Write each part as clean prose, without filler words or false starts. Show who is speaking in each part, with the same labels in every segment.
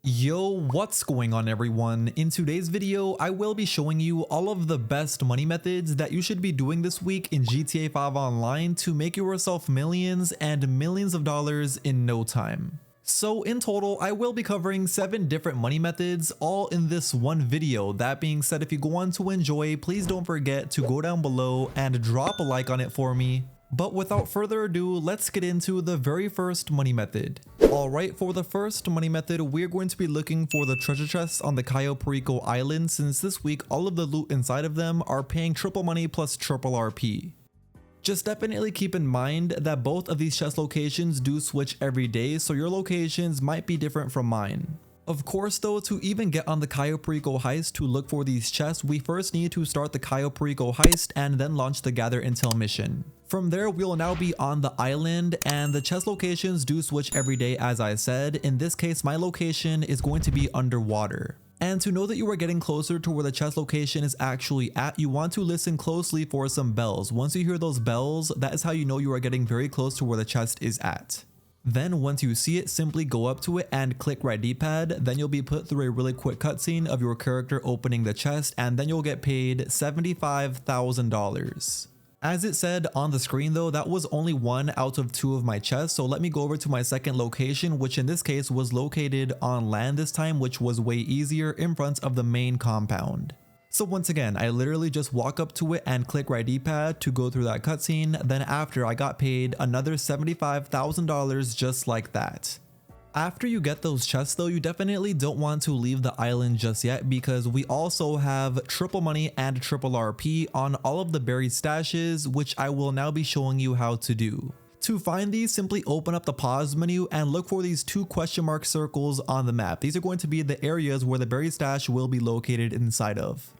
Speaker 1: Yo, what's going on everyone? In today's video, I will be showing you all of the best money methods that you should be doing this week in GTA 5 Online to make yourself millions and millions of dollars in no time. So in total, I will be covering 7 different money methods all in this one video. That being said, if you go on to enjoy, please don't forget to go down below and drop a like on it for me. But without further ado, let's get into the very first money method. Alright, for the first money method, we're going to be looking for the treasure chests on the Cayo Perico Island, since this week all of the loot inside of them are paying triple money plus triple RP. Just definitely keep in mind that both of these chest locations do switch every day, so your locations might be different from mine. Of course though, to even get on the Cayo Perico heist to look for these chests, we first need to start the Cayo Perico heist and then launch the gather intel mission. From there, we'll now be on the island, and the chest locations do switch every day as I said. In this case, my location is going to be underwater. And to know that you are getting closer to where the chest location is actually at, you want to listen closely for some bells. Once you hear those bells, that is how you know you are getting very close to where the chest is at. Then once you see it, simply go up to it and click right D-pad. Then you'll be put through a really quick cutscene of your character opening the chest, and then you'll get paid $75,000. As it said on the screen though, that was only 1 out of 2 of my chests, so let me go over to my second location, which in this case was located on land this time, which was way easier in front of the main compound. So once again, I literally just walk up to it and click right D-pad to go through that cutscene. Then after, I got paid another $75,000 just like that. After you get those chests though, you definitely don't want to leave the island just yet, because we also have triple money and triple RP on all of the buried stashes, which I will now be showing you how to do. To find these, simply open up the pause menu and look for these 2 question mark circles on the map. These are going to be the areas where the buried stash will be located inside of.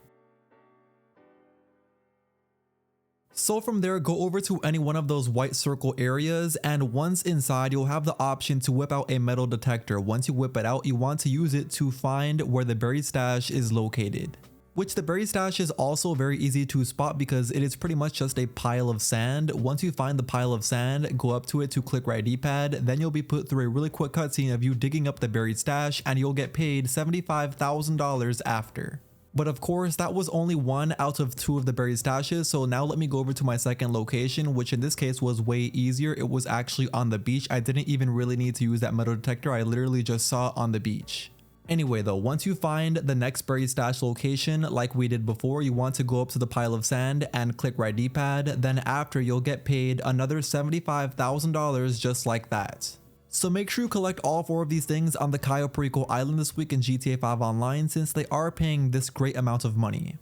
Speaker 1: So from there, go over to any one of those white circle areas, and once inside, you'll have the option to whip out a metal detector. Once you whip it out, you want to use it to find where the buried stash is located. Which the buried stash is also very easy to spot because it is pretty much just a pile of sand. Once you find the pile of sand, go up to it to click right D-pad, then you'll be put through a really quick cutscene of you digging up the buried stash, and you'll get paid $75,000 after. But of course, that was only 1 out of 2 of the buried stashes, so now let me go over to my second location, which in this case was way easier. It was actually on the beach. I didn't even really need to use that metal detector. I literally just saw it on the beach. Anyway though, once you find the next buried stash location, like we did before, you want to go up to the pile of sand and click right D-pad. Then after, you'll get paid another $75,000 just like that. So make sure you collect all 4 of these things on the Cayo Perico Island this week in GTA 5 Online, since they are paying this great amount of money.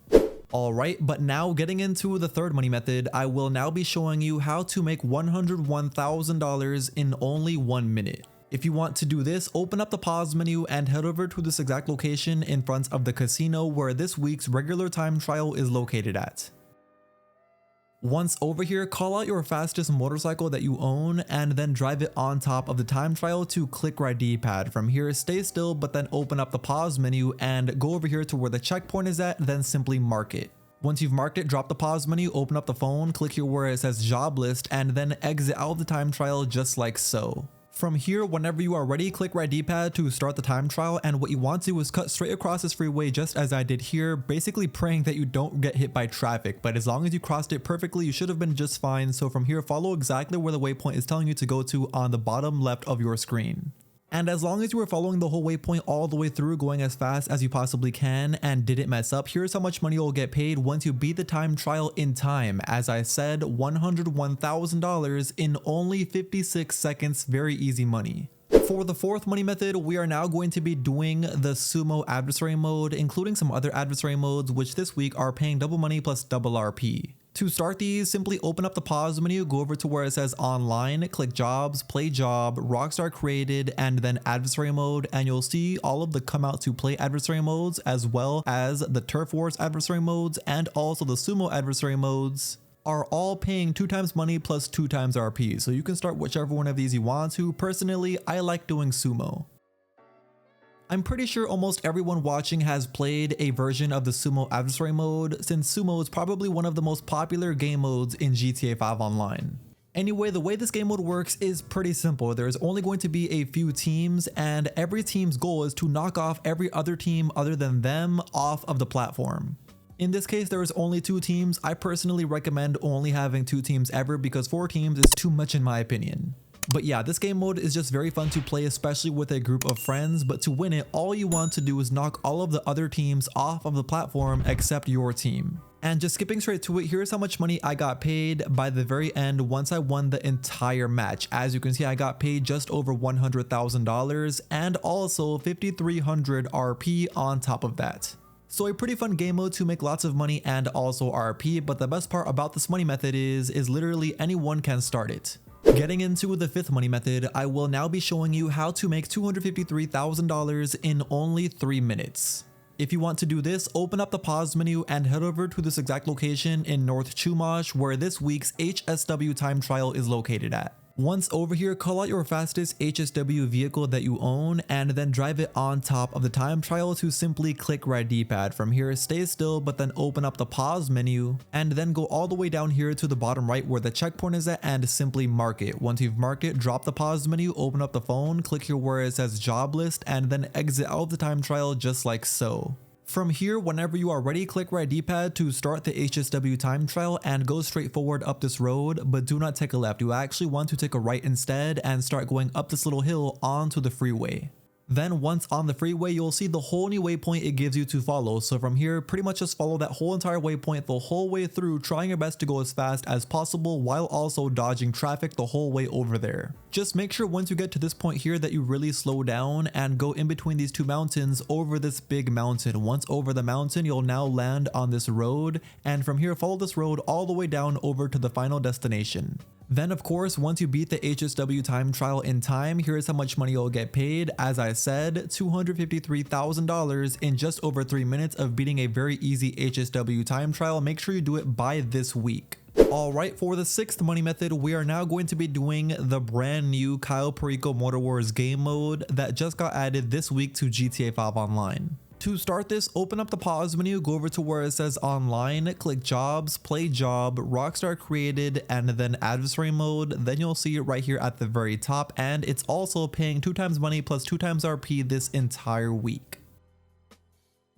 Speaker 1: Alright, but now getting into the third money method, I will now be showing you how to make $101,000 in only 1 minute. If you want to do this, open up the pause menu and head over to this exact location in front of the casino where this week's regular time trial is located at. Once over here, call out your fastest motorcycle that you own and then drive it on top of the time trial to click right D-pad. From here, stay still, but then open up the pause menu and go over here to where the checkpoint is at, then simply mark it. Once you've marked it, drop the pause menu, open up the phone, click here where it says job list, and then exit out of the time trial just like so. From here, whenever you are ready, click right D-pad to start the time trial, and what you want to do is cut straight across this freeway just as I did here, basically praying that you don't get hit by traffic, but as long as you crossed it perfectly, you should have been just fine. So from here, follow exactly where the waypoint is telling you to go to on the bottom left of your screen. And as long as you were following the whole waypoint all the way through, going as fast as you possibly can and didn't mess up, here's how much money you'll get paid once you beat the time trial in time. As I said, $101,000 in only 56 seconds, very easy money. For the fourth money method, we are now going to be doing the sumo adversary mode, including some other adversary modes, which this week are paying double money plus double RP. To start these, simply open up the pause menu, go over to where it says online, click jobs, play job, Rockstar created, and then adversary mode, and you'll see all of the come out to play adversary modes, as well as the turf wars adversary modes, and also the sumo adversary modes are all paying 2 times money plus 2 times RP. So you can start whichever one of these you want to. Personally, I like doing sumo. I'm pretty sure almost everyone watching has played a version of the sumo adversary mode, since sumo is probably one of the most popular game modes in GTA 5 Online. Anyway, the way this game mode works is pretty simple. There's only going to be a few teams, and every team's goal is to knock off every other team other than them off of the platform. In this case, there is only 2 teams. I personally recommend only having 2 teams ever because 4 teams is too much in my opinion. But yeah, this game mode is just very fun to play, especially with a group of friends, but to win it, all you want to do is knock all of the other teams off of the platform except your team. And just skipping straight to it, here's how much money I got paid by the very end once I won the entire match. As you can see, I got paid just over $100,000 and also 5,300 RP on top of that. So a pretty fun game mode to make lots of money and also RP, but the best part about this money method is literally anyone can start it. Getting into the 5th money method, I will now be showing you how to make $253,000 in only 3 minutes. If you want to do this, open up the pause menu and head over to this exact location in North Chumash where this week's HSW time trial is located at. Once over here, call out your fastest HSW vehicle that you own and then drive it on top of the time trial to simply click right D-pad. From here, stay still, but then open up the pause menu and then go all the way down here to the bottom right where the checkpoint is at and simply mark it. Once you've marked it, drop the pause menu, open up the phone, click here where it says job list and then exit out of the time trial just like so. From here, whenever you are ready, click right D-pad to start the HSW time trial and go straight forward up this road, but do not take a left. You actually want to take a right instead and start going up this little hill onto the freeway. Then once on the freeway, you'll see the whole new waypoint it gives you to follow. So from here, pretty much just follow that whole entire waypoint the whole way through, trying your best to go as fast as possible while also dodging traffic the whole way over there. Just make sure once you get to this point here that you really slow down and go in between these 2 mountains over this big mountain. Once over the mountain, you'll now land on this road, and from here follow this road all the way down over to the final destination. Then of course, once you beat the HSW time trial in time, here's how much money you'll get paid. As I said, $253,000 in just over 3 minutes of beating a very easy HSW time trial. Make sure you do it by this week. Alright, for the 6th money method, we are now going to be doing the brand new Cayo Perico Motor Wars game mode that just got added this week to GTA 5 Online. To start this, open up the pause menu, go over to where it says online, click jobs, play job, Rockstar created, and then adversary mode. Then you'll see it right here at the very top, and it's also paying 2 times money plus 2 times RP this entire week.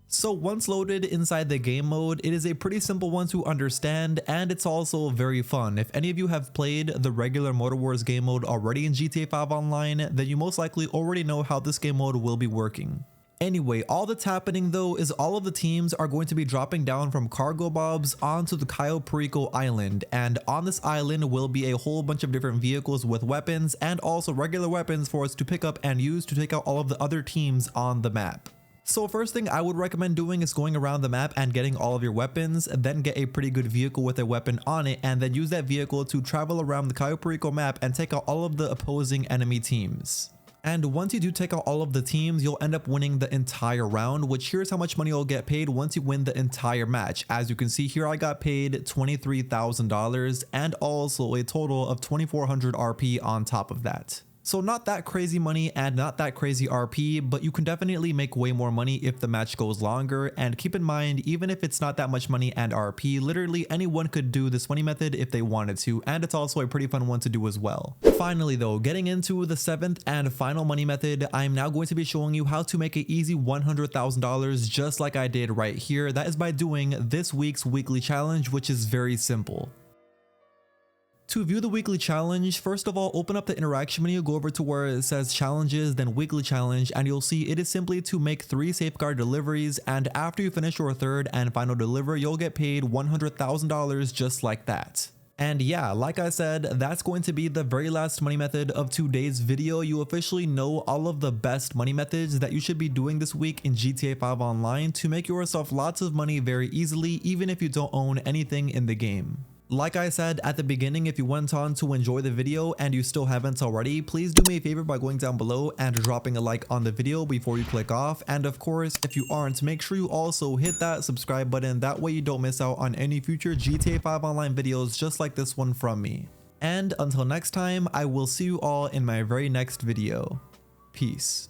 Speaker 1: So once loaded inside the game mode, it is a pretty simple one to understand and it's also very fun. If any of you have played the regular Motor Wars game mode already in GTA 5 Online, then you most likely already know how this game mode will be working. Anyway, all that's happening though is all of the teams are going to be dropping down from cargo bobs onto the Cayo Perico Island, and on this island will be a whole bunch of different vehicles with weapons and also regular weapons for us to pick up and use to take out all of the other teams on the map. So first thing I would recommend doing is going around the map and getting all of your weapons, then get a pretty good vehicle with a weapon on it, and then use that vehicle to travel around the Cayo Perico map and take out all of the opposing enemy teams. And once you do take out all of the teams, you'll end up winning the entire round, which here's how much money you'll get paid once you win the entire match. As you can see here, I got paid $23,000 and also a total of 2,400 RP on top of that. So not that crazy money and not that crazy RP, but you can definitely make way more money if the match goes longer. And keep in mind, even if it's not that much money and RP, literally anyone could do this money method if they wanted to, and it's also a pretty fun one to do as well. Finally though, getting into the 7th and final money method, I'm now going to be showing you how to make an easy $100,000 just like I did right here. That is by doing this week's weekly challenge, which is very simple. To view the weekly challenge, first of all, open up the interaction menu, go over to where it says challenges, then weekly challenge, and you'll see it is simply to make 3 safeguard deliveries, and after you finish your 3rd and final delivery, you'll get paid $100,000 just like that. And yeah, like I said, that's going to be the very last money method of today's video. You officially know all of the best money methods that you should be doing this week in GTA 5 Online to make yourself lots of money very easily, even if you don't own anything in the game. Like I said at the beginning, if you went on to enjoy the video and you still haven't already, please do me a favor by going down below and dropping a like on the video before you click off. And of course, if you aren't, make sure you also hit that subscribe button. That way you don't miss out on any future GTA 5 Online videos just like this one from me. And until next time, I will see you all in my very next video. Peace.